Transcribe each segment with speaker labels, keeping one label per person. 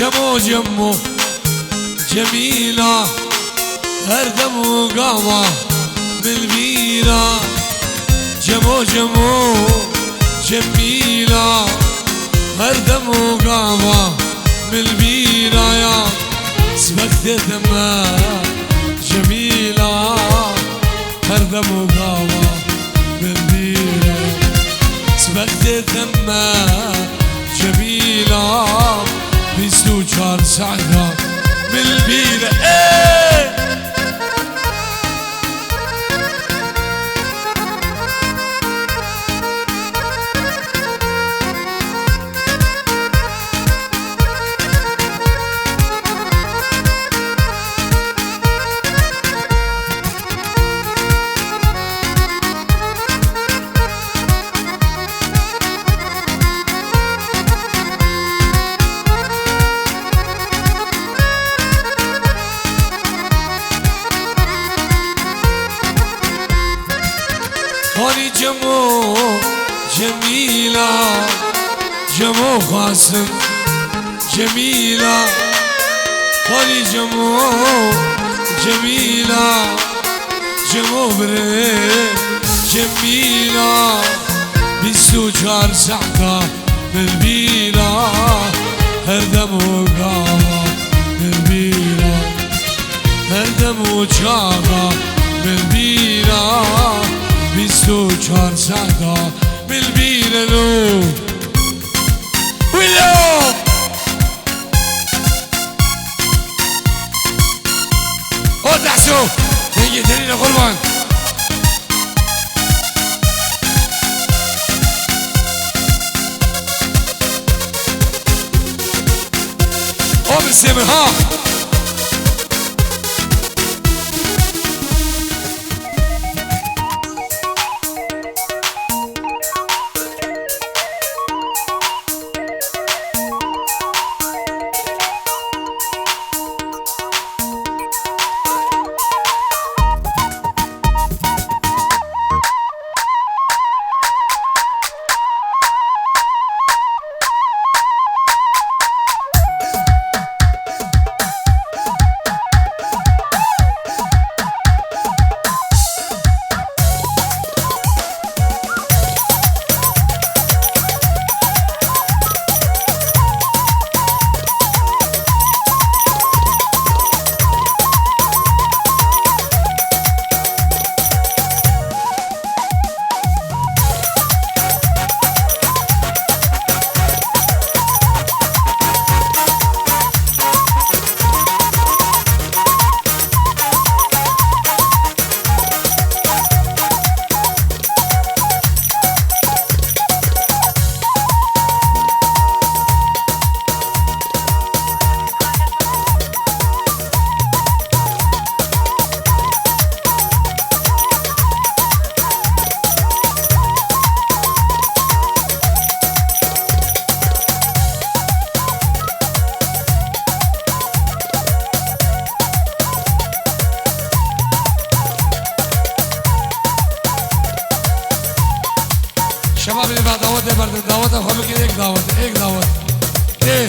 Speaker 1: جمو جمو جميلة هردم وقامة بالبيرة جمو جمو جميلة هردم وقامة بالبيرة يا سبقت دمها جميلة هردم وقامة بالبيرة سبقت دمها جميلة بيسلو شهر سعدة بالبيرة هوني جمو جميلة جمو قاسم جميلة هوني جمو جميلة جمو بريد جميلة بيسو شهر سعدة بالبيرة هردم وقامة بالبيرة هردم وشهر بالبيرة بيسو شهر سعدة بالبيرة لو ولو ودعسو نيجي دليل قربان وبالسمر ها شباب اللي بعد دعوت برد دعوت خلوا كده एक دعوت ايه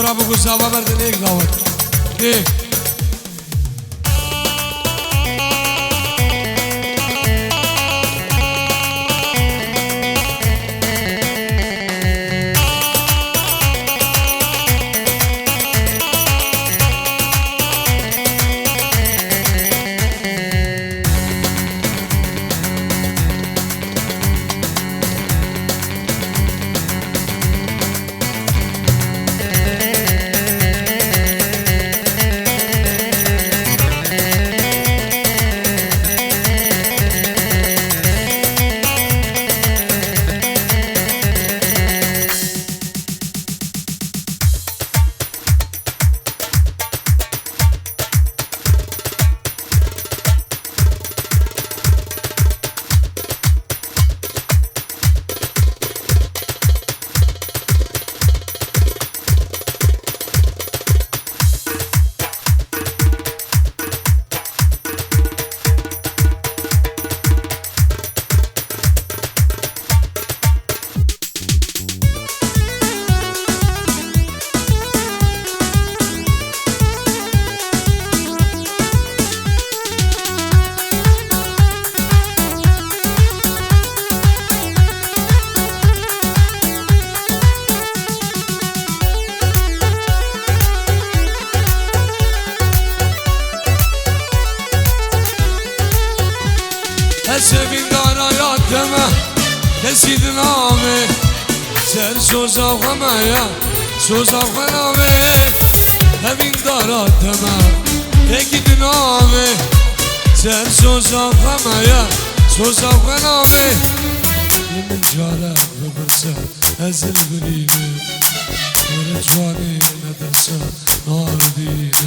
Speaker 1: برا بگو سوا بردن یک دعوت یک سبین دارایاتمه کسید نامه سر سوزا خمایا سوزا خنامه همین داراتمه کسید نامه سر سوزا خمایا سوزا خنامه من جارك ببرسه هزل برينه ورجواني ندرسه نار دينه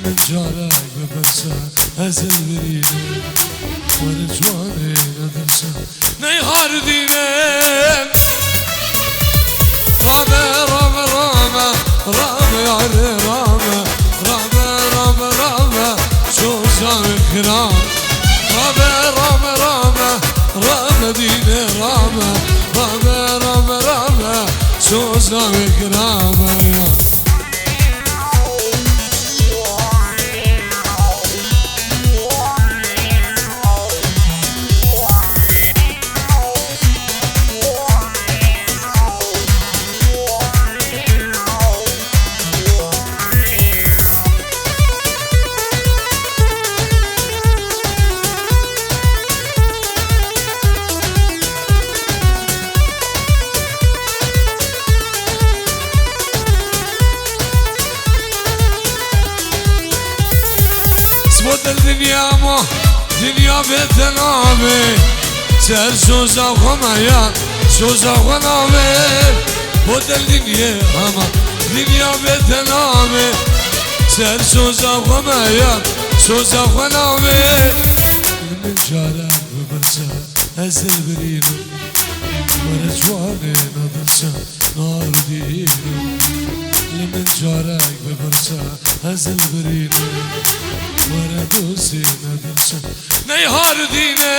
Speaker 1: من جارك ببرسه هزل برينه ورجواني ندرسه نيهار دينه رامه رامه رامه رامه يعني رامه رامه رامه رامه شو زار كرام رامه رامه رامه رامه دينه رامه رامه رامه رامه شو زار كرام الدنيا ما دنيا بتنامي سر سوزا خمايا سوزا خنامي بود الدنيا ما دنيا بتنامي سر سوزا خمايا سوزا خنامي من شارع ببرسا هزل برينه ورجواني ندرسا نار دينه من شارع ببرسا هزل برينه وردوسي ندرسا نيهار دينه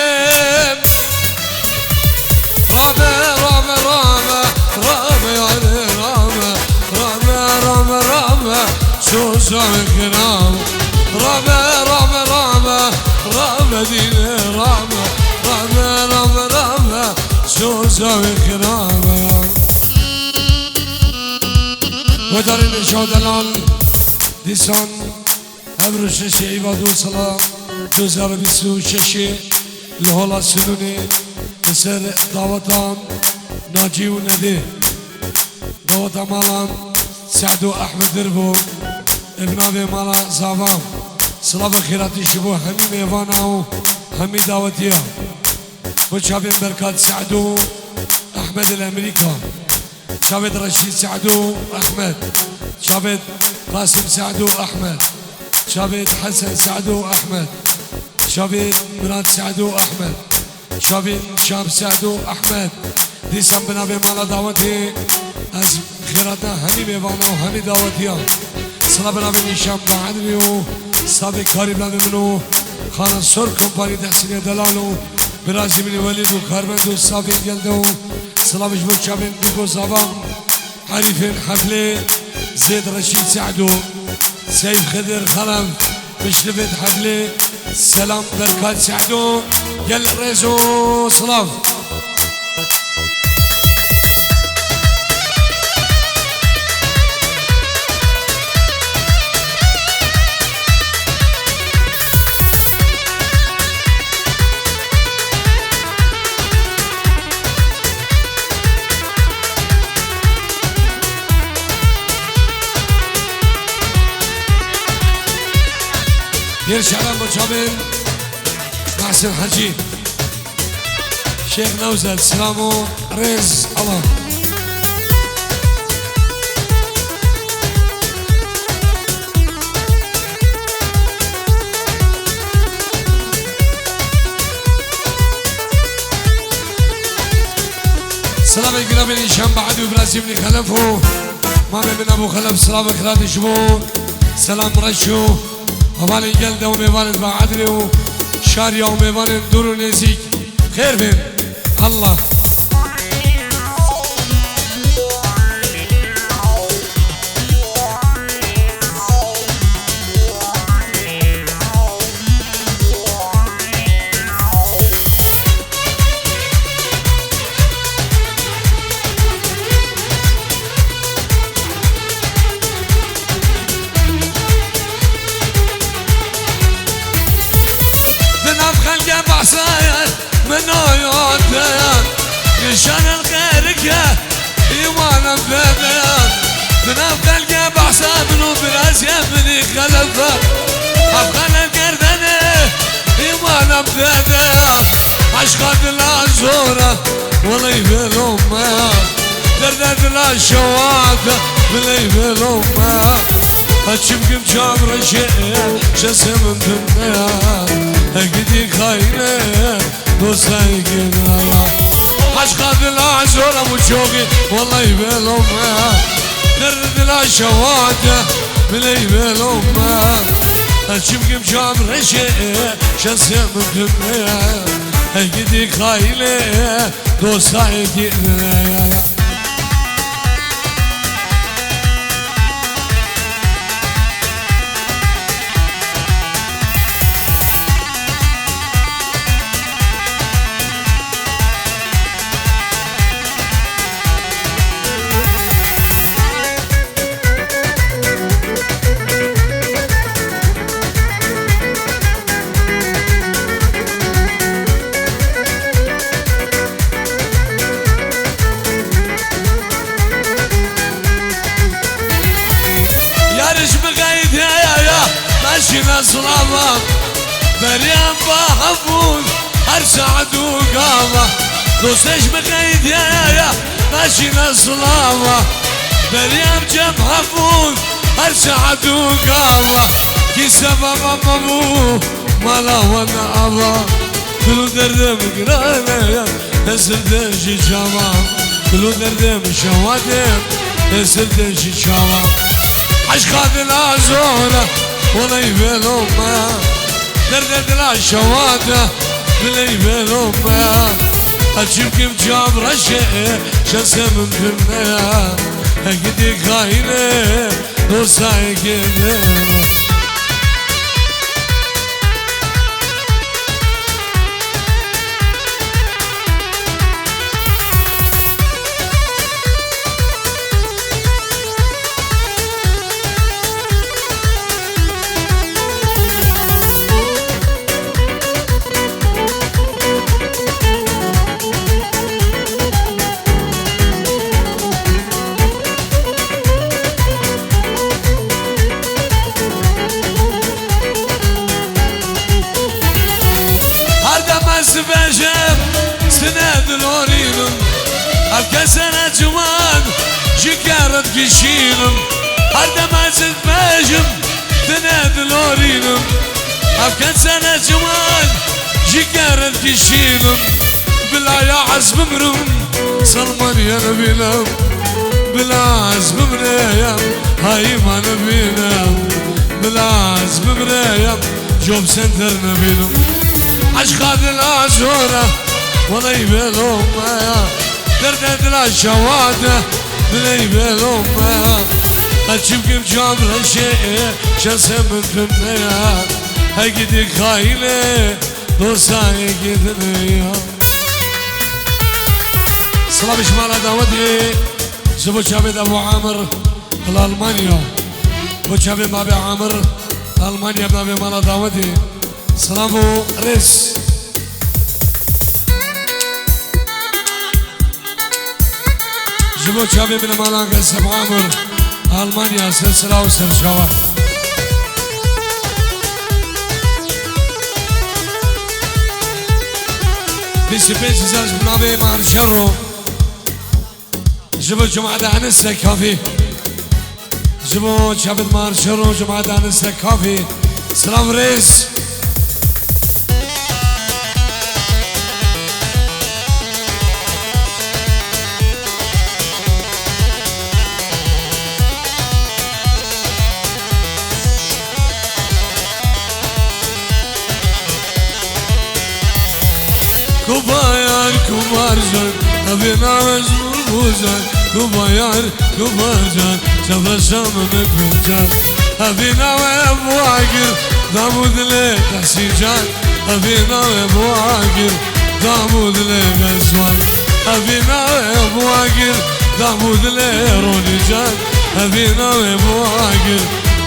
Speaker 1: رامه رامه رامه رامه يعني رامه رامه رامه رامه شو زارك رامه رامه رامه رامه رامه دينه رامه رامه رامه رامه شو زارك رامه ودارين شودلان ديسان امروز ششی و دو سلام 2026 لحالا سنونی بسر دعوتان ناجی و نده دعوتا مالان سعدو احمد دربو ابنابي مالا زاوام سلام خیراتی شبو همی میوانا و همی دعوتیا و شابين بركات سعدو احمد الامريكا شابين رشيد سعدو احمد شابين قاسم سعدو احمد شابيت حسن سعدو أحمد شابيت مراد سعدو أحمد شابيت شاب سعدو أحمد دي سام بنابي مالا دعوتي از خيراتنا همي بيوانا و همي دعوتيا صلاة بنابي نشام بعدنيو صابي كاري بنابي منو خانا سور كمباني تحسيني دلالو برازي مني وليدو كارمندو صابي جلدو صلاة بجبور شابين بيكو زابام حريفين حفلي زيد رشيد سعدو سيد خضر خلف مشرفة حبلي سلام بركات سعدو يل ريزو صلاف دير شعران بوشابين محسن حجي شيخ نوزل سلامو ريز الله سلام القرابين هشام بعد وابراهيم بن خلفو مامي من ابو خلف سلام كرادي شبو سلام رشو هوالي جلده وميوان بعدري وشاريا وميوان دور نزيك خير بين الله منو يوديان نشان الخيرك ايوانا بلاديان بنفق القلب احسن منو براس يمني خلفه افغان القردني ايوانا بلاديان عشقات الازوره والله يبلوم دردت الشواطئ والله يبلوم أشمكم شامر شيء شسم الدنيا أقدي خاينة دوساي كنا عشقات العزورة وشوقي والله يبلوم درد الشواطئ والله يبلوم أشمكم شامر شيء شسم الدنيا أقدي خاينة دوساي كنا ماشينا صلابة بريان بحفون هرسعد وقامة دوستيش مقيد يا ماشينا صلابة بريان جم حفون هرسعد وقامة كي سبب أمامو مالا وانا أبا كلو دردم قرانا نسل دنشي شامام كلو دردم شوادم نسل دنشي شامام عشقات العزورة والله يبلوم دردت الشواطئ والله يبلوم أشوفكم جاب رشة شسم الدنيا أكيد خاينة دوساي كده سبجم سند الورينم الكسرة جوان جكارت كشينم هردم عزت بجم سند الورينم الكسرة جوان جكارت كشينم بلا يا عزم مرم سلمان يا نبينا بلا عزم مريم هاي ما نبينا بلا عزم مريم جوب سنتر نبينا عشقات الأزورة والله يبلوم دردت الشواطئ والله يبلوم أجيب جابر شيء شسم الدنيا هجدي خايلة دوساي جدنيا سلام شمال داودي زبو شابد أبو عامر الألمانيا وشابد أبو عامر ألمانيا بنابي مالا داودي سلامو ريس زبو شابد من مالا قسم عامر ألمانيا سلسلة وسرشاوة بيسي بيسي زاز بنابي مار شرو جبو جمعة دانسة كافي جبو شابد مار شرو جمعة دانسة كافي سلام ريس كوبايار كوبارجان أبينا مجبور بوزان كوبايار كوبارجان سفر شام مكبرجان أبينا وابواقر دامود لي تحسيجان أبينا وابواقر دامود لي غزوان أبينا وابواقر دامود لي رونجان أبينا وابواقر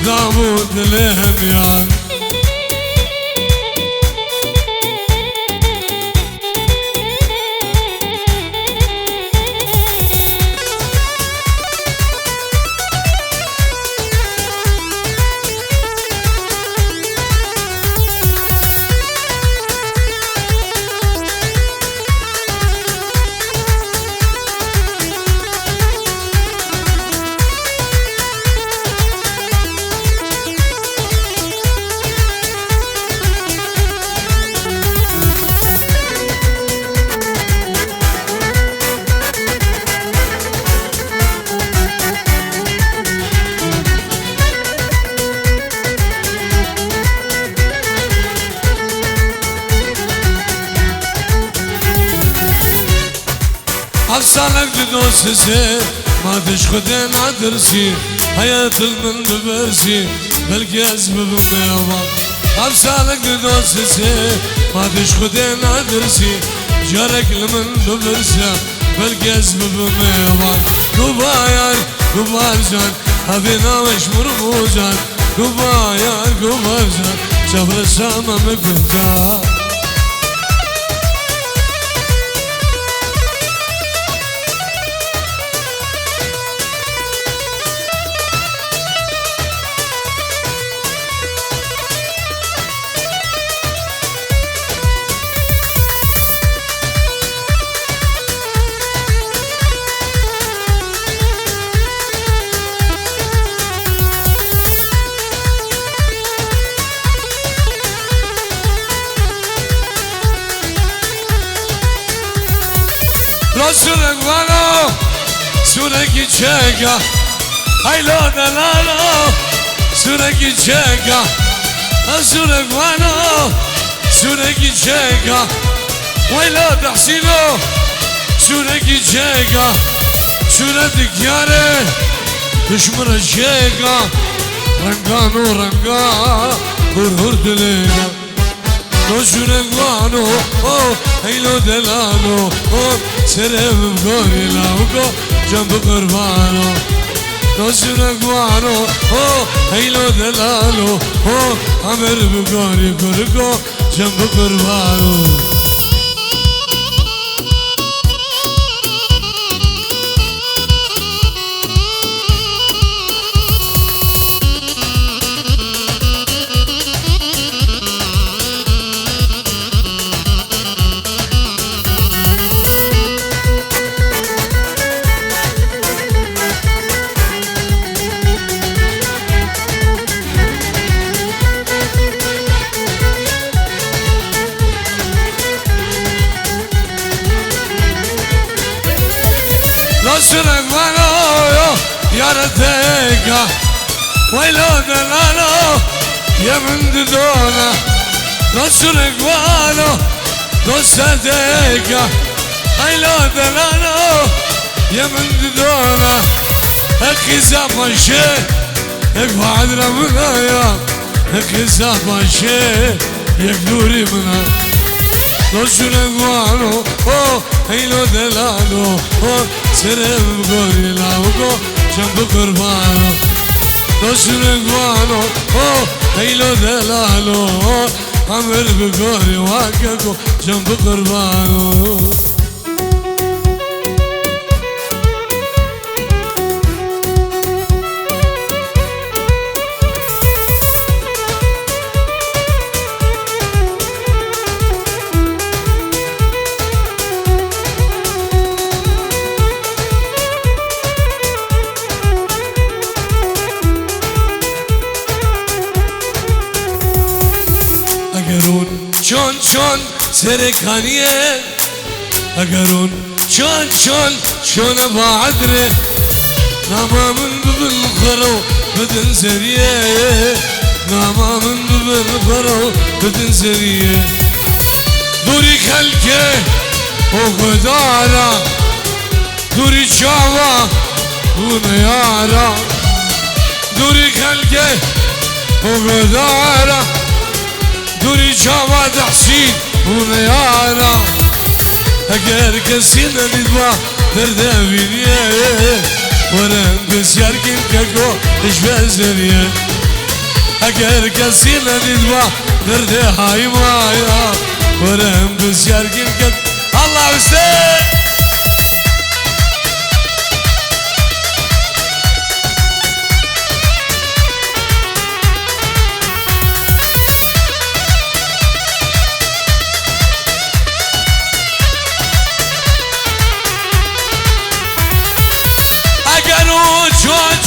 Speaker 1: دامود لي هميان أفصالك دوسسي ما تشخدين عدرسي حياة المن ببرسي بالكاس بميوان أفصالك دوسسي ما تشخدين عدرسي جارك المن ببرسي بالكاس بميوان كوبايار كوبارجان أبينا وش مرموجان كوبايار كوبارجان شفر السما مكبرجان سورك وانو سورك يتشاقا هاي لو دلالو سورك يتشاقا سورك وانو سورك يتشاقا ويلو تحسينو سورك يتشاقا سورتك ياري تشمر الشاقا رنقانو رنقا هر دلينا نوشونك وانو هيلو دلالو سرب بقوري لاوكو جنب قربانو نوشونك وانو هيلو دلالو عمر بقوري كركو جنب قربانو نصرك وانو يا رتيكا ويلو دلالو يا من ددونا نصرك وانو نصديكا ويلو دلالو يا من ددونا اكي زماشي اقعد رمنا يا اكي زماشي يقدوري منا دوشون اقوانو او هيلو دلالو او سرم غوري لاوكو جنب قربانو دوشون اقوانو او هيلو دلالو او عمر بغوري واككو جنب قربانو چون سرکانیه اگرون چون بعدره نامامن بالخرو بدن سریه نامامن بالخرو بدن سریه دوری خلکه و خدارا دوری چاوا و نیارا دوری خلکه و خدارا دوري جواد حسين ونيانا اگر كسين ندوا دردابينيه ورن بسياركين كاكو اشبازريه اگر كسين ندوا دردهاي مايا ورن بسياركين كاكو الله حسين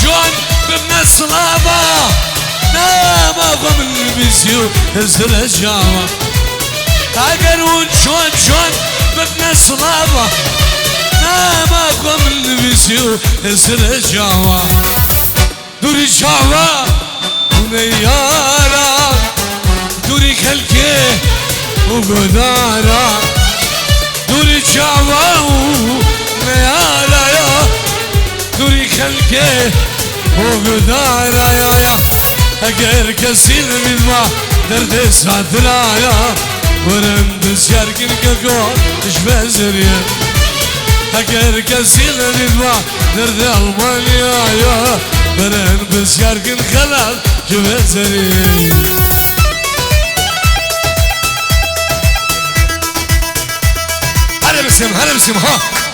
Speaker 1: جون بابن الصلابة نام أغم البسيو هزر الجاوة أقرون جون بابن الصلابة نام أغم البسيو هزر الجاوة دوري جاوة ونيارة دوري خلكي وقدارة دوري جاوة ونيارة يا دوري خلكي وقدارا يا اگر كسين من ما درد سادرايا ورند سياركن كقول اشبازريا اگر كسين من ما درد المانيا يا ورند سياركن خلال جبازريا هلا بسم ها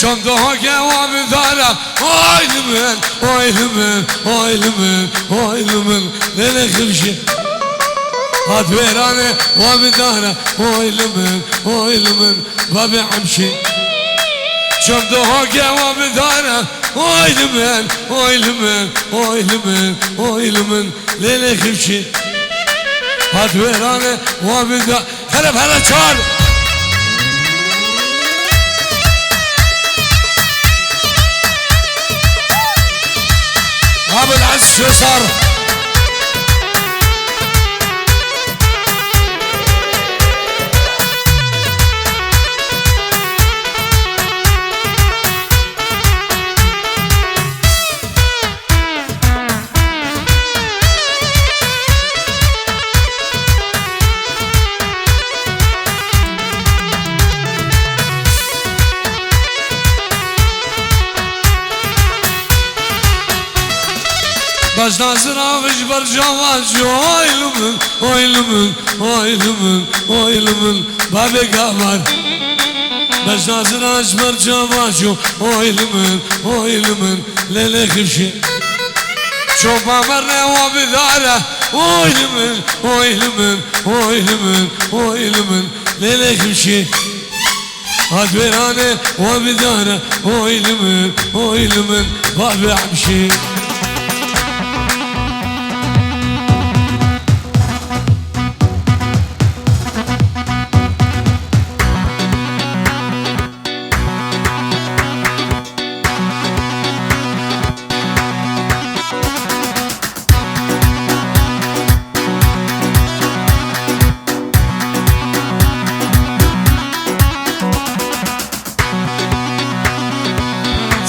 Speaker 1: چندها جواب دارم آیلمن نه خمشه هات ویرانه واب دارم آیلمن باب عمشي چندها جواب دارم آیلمن نه خمشه هات ویرانه واب دارم خرب هلا چار ابو العز شو صار باش نازر آغش بر جواز اویلمن اویلمن اویلمن اویلمن بابی گامر باش نازر آغش بر جواز اویلمن اویلمن لیلی خبشی شوف مرة وبداره اويلمن اويلمن اويلمن اويلمن ليلك مشي هاد ويرانه وبداره اويلمن اويلمن بابي عمشي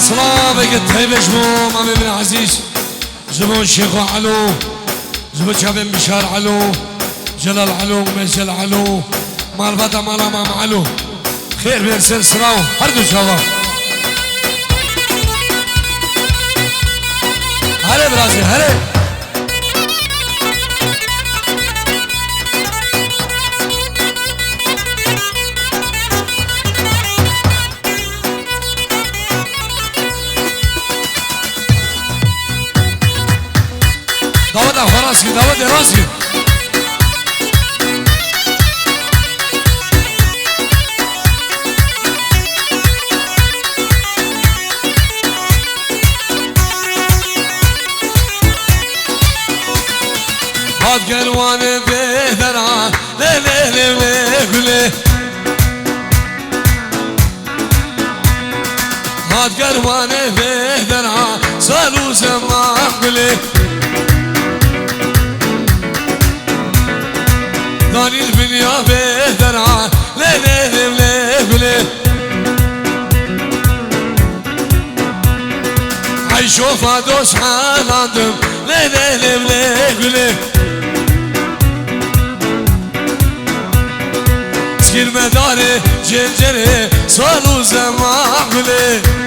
Speaker 1: صلابك الطيبة جبو مامي من عزيز جبو الشيخ علو جبو شابين بشار علو جلال علو مجل علو مالباتا مالا مام علو خير بيرسل سراو هردو شباب هلا برازي هلا داود فراسي داود راسي هاد قلوان بهدرا ليه ليه ليه ليه هاد قلوان بهدرا صاروا زمان قليه داني البنيا بهدرا ليه ليه ليه ليه عيشو فادوس حالاندم ليه ليه ليه ليه سكير مداري جنجري صاروا زمان ليه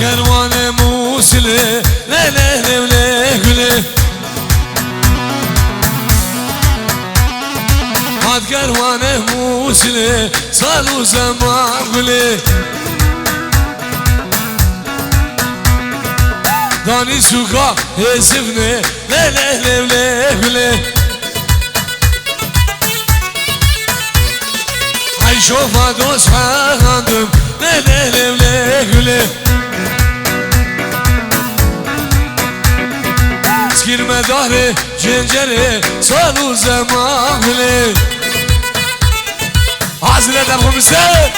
Speaker 1: قروانه موسله لا لا لا لا هاد قروانه موسله صاروا زمان قلي داني سوكا هزفني لا لا لا لا عيشو فادوس حاندم لا لا لا لا سكير مداري جنجري صاروا زمان لي عازلة دمهم السيد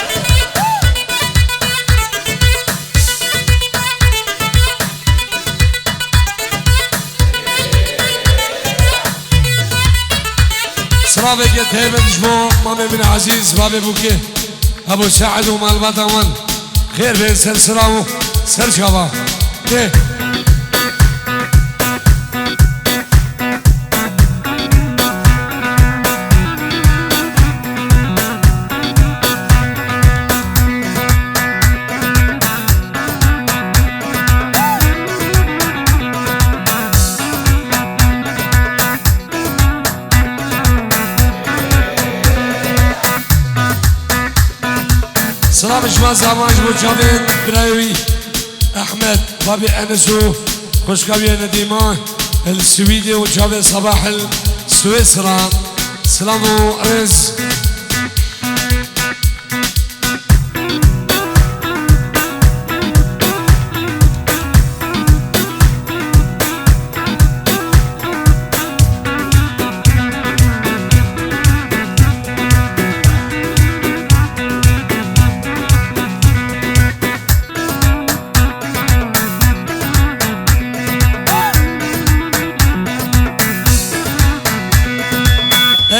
Speaker 1: صرابي قد هيبة جمو مامي من عزيز بابي بوكي ابو سعد ومال بطمان خير بين سر سراو سر شباب ليه سلام شما زمانش بود جاوید برایوی احمد بابي انسو خوشقوي نديمان السويدي وجاوید صباح السويسرا سلام ورز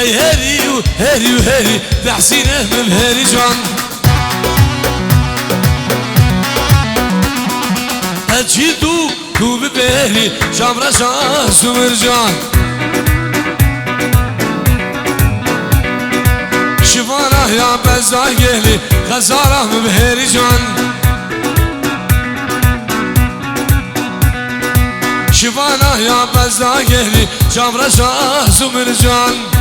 Speaker 1: ای هری و هری و هری تحسینه من هری جان هچی تو ببری شام رشان سومر جان شفانه یا بزا گلی خزاره بهری جان شفانه یا بزا گلی شام رشان سومر جان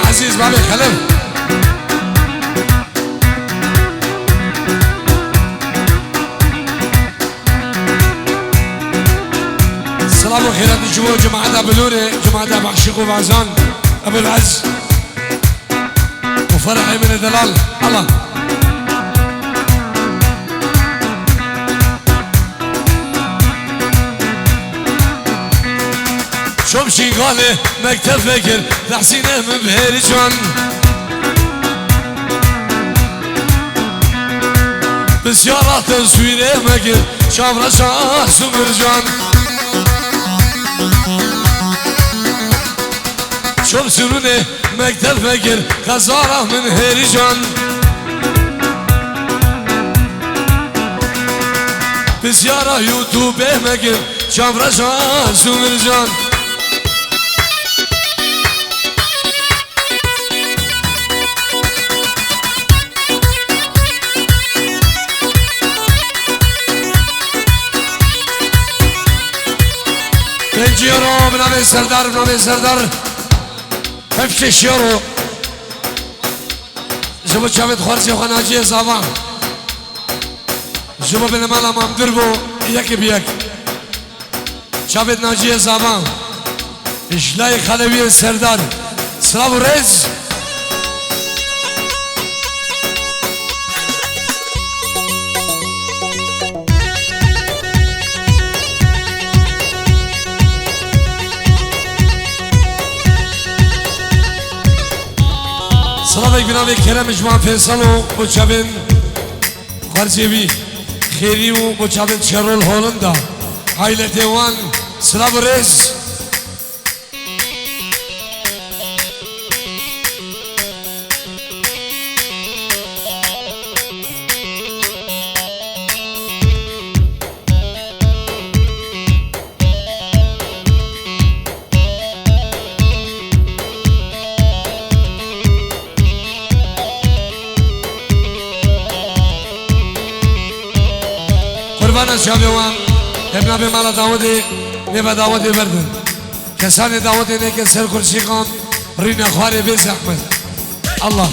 Speaker 1: عزيز بابي خلف السلام وخيرات الجمهور جماعة بلوري جماعة بعشق وبعزان أبو العز وفرحي من الدلال الله شوف شي قالي مكتب فكر تحسينه من بهيري جان بسيارات تصويره مكر شاف رشا سمر جان شوف سنونه مكتب فكر خزاره من هيري جان بسيارة يوتيوب مكر شاف رشا سمر جان يورو بنامي سردار هفش يورو جبو شافت خورسي وخناجي زاوان جبو بنمالا مامدربو يك بيك شافت ناجي زاوان إشلاي خلوي سردار سلام رز سلام بنامي كرم جماعة فيصلو بوشابن خارجي خيري وبوشابن شرول هولندا عائلة ديوان سلام رز قربان شابوان ابن ابي مالا داودي نبا داودي بردن كسان داودي نيك سر كرسي قام رينا خواري بيز احمد الله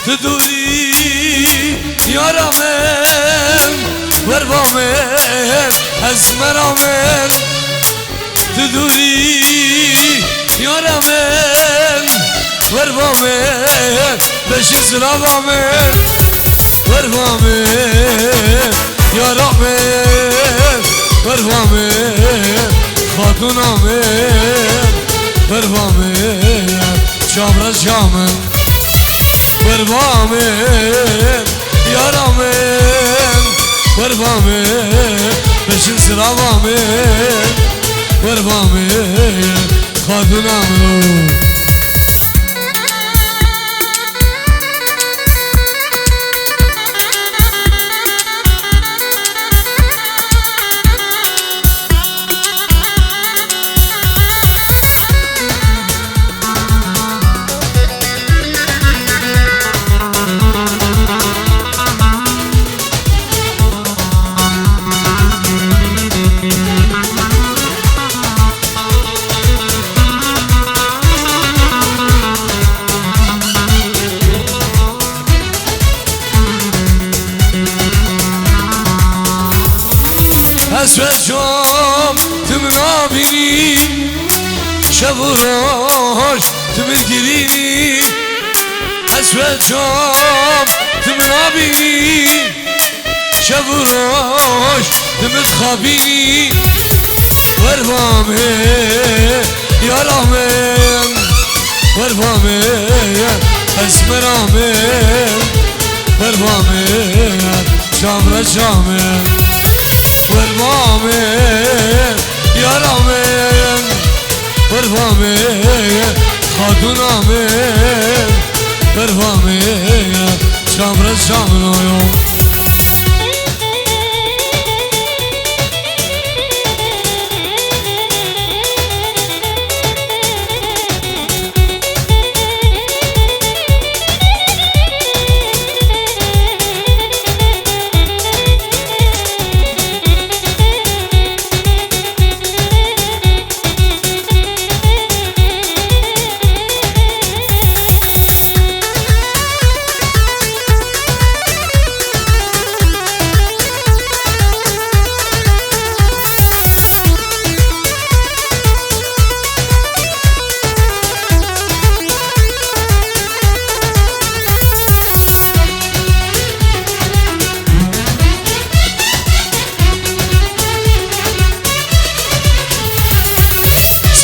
Speaker 1: تدوري يا رامن وربامن أزمرامن تدوري يارمن ورفامن بشي سرافامن ورفامن يارمن ورفامن خاتونامن ورفامن شامرز شامن ورفامن يارمن ورفامن بشي سرافامن ورفامن خاتونامن اسود شام تمنا بینی شب و روش تمن گیرینی اسود شام تمنا بینی شب و روش تمن خوابینی ورفامه یارامن ورفامه اسمرامن ورفامه شامر شامن ورفامن یارامن ورفامن خاتونامن ورفامن شامر شامن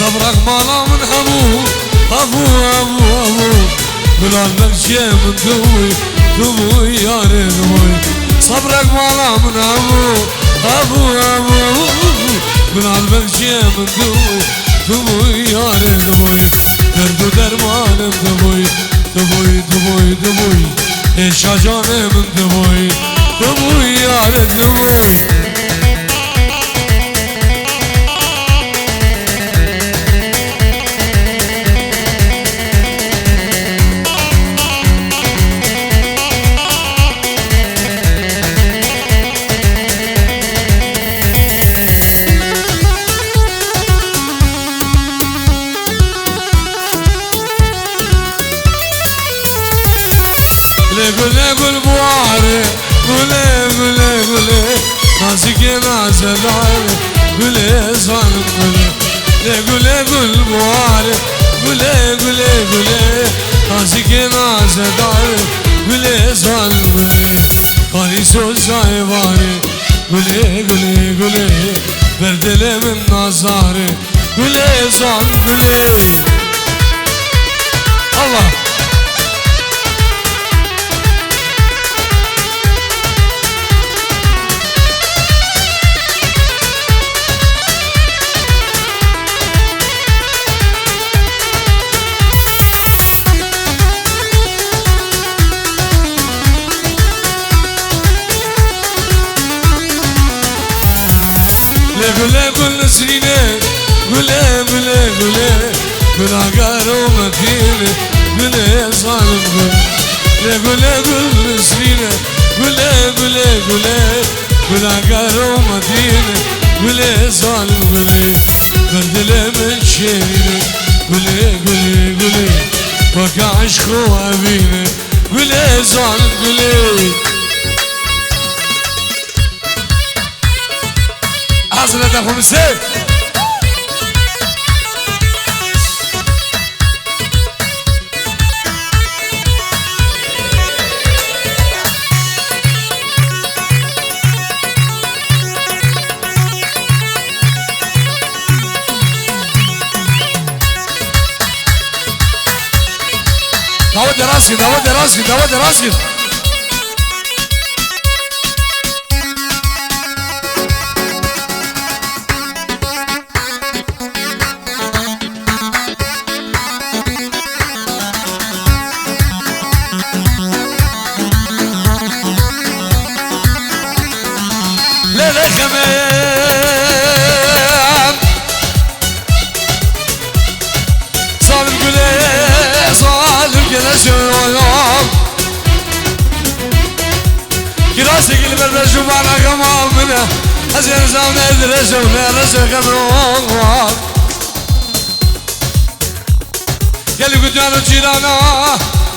Speaker 1: صبرك مالا من أبو أبو أبو أبو بلال بكشي من دوي دوي يا دوي صبرك مالا من أبو أبو أبو أبو بلال بكشي من دوي دوي يا دوي دردو درمانم دوي دوي دوي دوي إيش جانم من دوي دوي يا دوي گله گل بواره گله گله گله نازک نازدار گله زانم گله گله گل بواره گله گله گله نازک نازدار گله زانم گله کاری سوزای واره گله گله گله بر دل من نازاره گله زان گله الله گله گل نسرینه گله گله گله گناهگار و مدینه گله ظالم گله گله گل نسرینه گله گله گله گناهگار و مدینه گله ظالم گله بر دل من شیرینه گله گله گله وکا عشق و عبینه گله ظالم گله حضرت خمسه داود راسي داود راسي داود راسي ليلة خمام صالم قولي صالم قولي شويوم كراسي قلب الرجوب على غمام منه هزين زاونا الرجوب لرجو غمام قال لي قدوانو جيرانا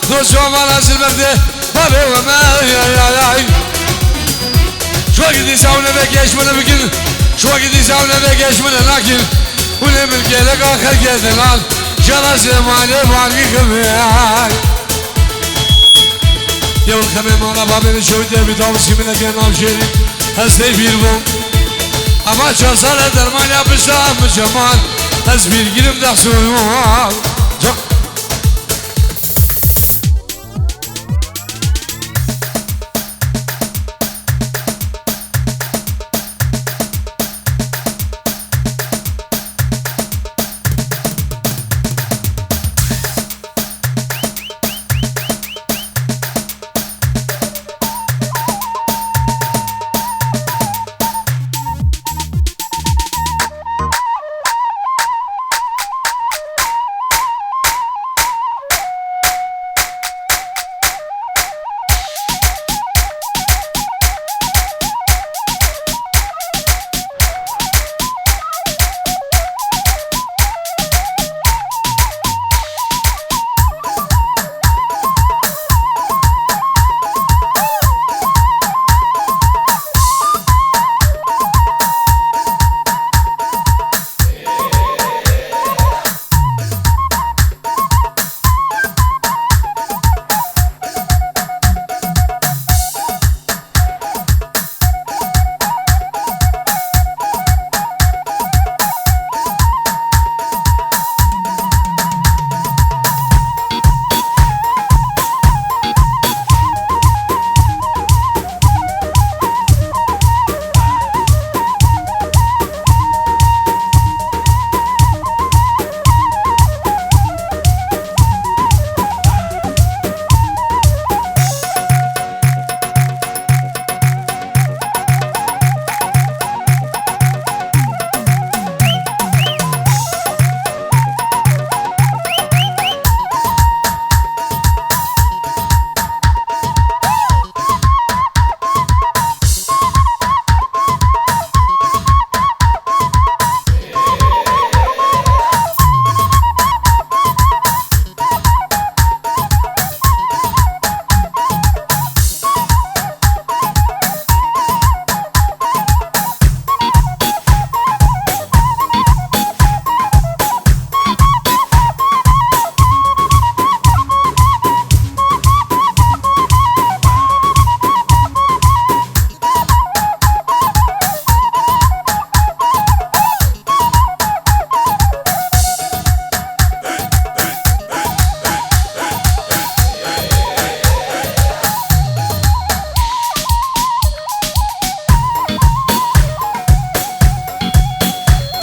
Speaker 1: دوشو مالا سلبرده بابي وما يا شو وقت يساونا بكيش من بكل شو وقت يساونا بكيش من لكن ولا بالكيلك آخر كيدنال جرس مالي فاني خميان يا الخمي مالا بابين شويته بتابسي من لكن نام شيري هستي بيربون اما چاسال درمان يا بشام جمال هزبير گيرم دخسون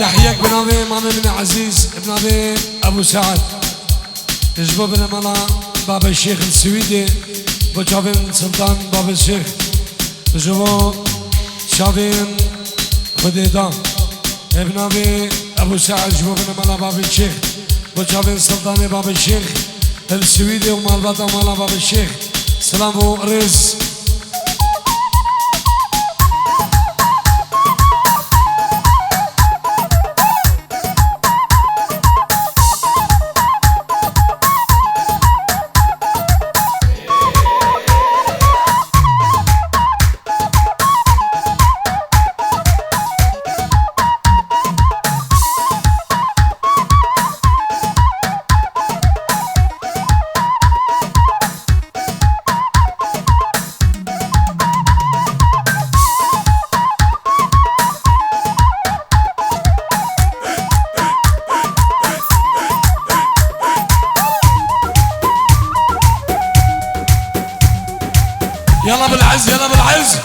Speaker 1: تحييك بنامي مامي من عزيز بنامي ابو سعد تجبو بن مالا بابا الشيخ السويدي بوشافين سلطان بابا الشيخ تجبو شافين خديدا ابنامي ابو سعد جبو بن مالا بابا الشيخ بوشافين سلطان بابا الشيخ السويدي ومالباتا مالا بابا الشيخ سلامو ريز يلا بالعز يلا بالعز.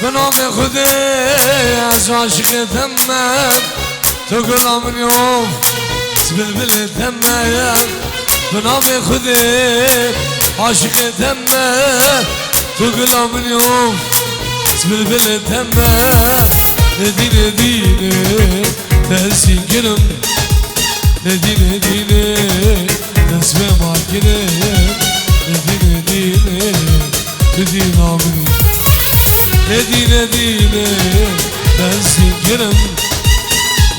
Speaker 1: بنام خودی از عاشق تمام تو گلام یوم بلبل تمام بنام خودی عاشق تمام تو گلام یوم بلبل تمام ندینه دینه تحسین کنم ندینه دینه نسبه ماکنه ندینه دینه تدین آمنی ندینه دینه تحسین کنم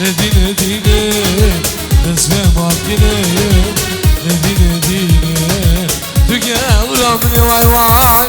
Speaker 1: ندینه دینه نسبه ماکنه ندینه دینه تو گل آمنی وای وای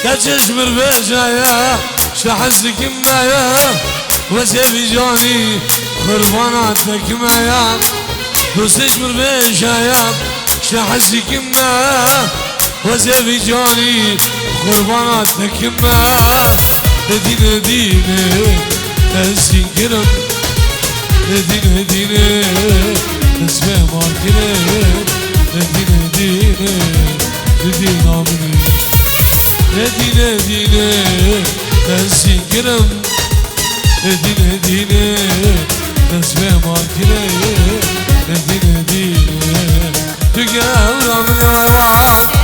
Speaker 1: كجسمر بجايا شحزك معايا وسيفي جاني قرباناتك معايا وسجمر بجايا شحزك معايا وسيفي جاني قرباناتك معايا ندينه دينه تحسين كرم ندينه دينه نسمع ماركنه ندينه دينه ندينه آمني ندینه دینه تحسین کنم ندینه دینه نسبه ماکنه ندینه دینه تو گل آمنی وای وای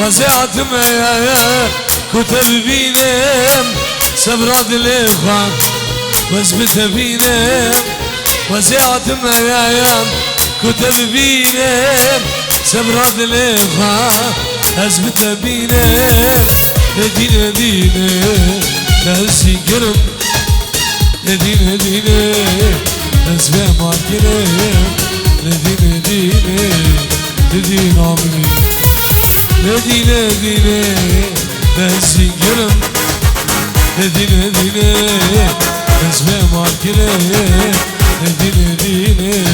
Speaker 1: وزعتم يا كتب بينم سبراد الإخوان وزبت بينم وزعتم يا كتب بينم سبراد الإخوان أزبت بينم دينا دينا ناسي قرب دينا دينا أزبع ماركنا دينا دينا دينا عمري دينا دينا ناسي قرب دينا دينا أزبع ماركنا دينا دينا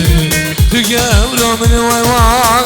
Speaker 1: تقابلوا من ويوان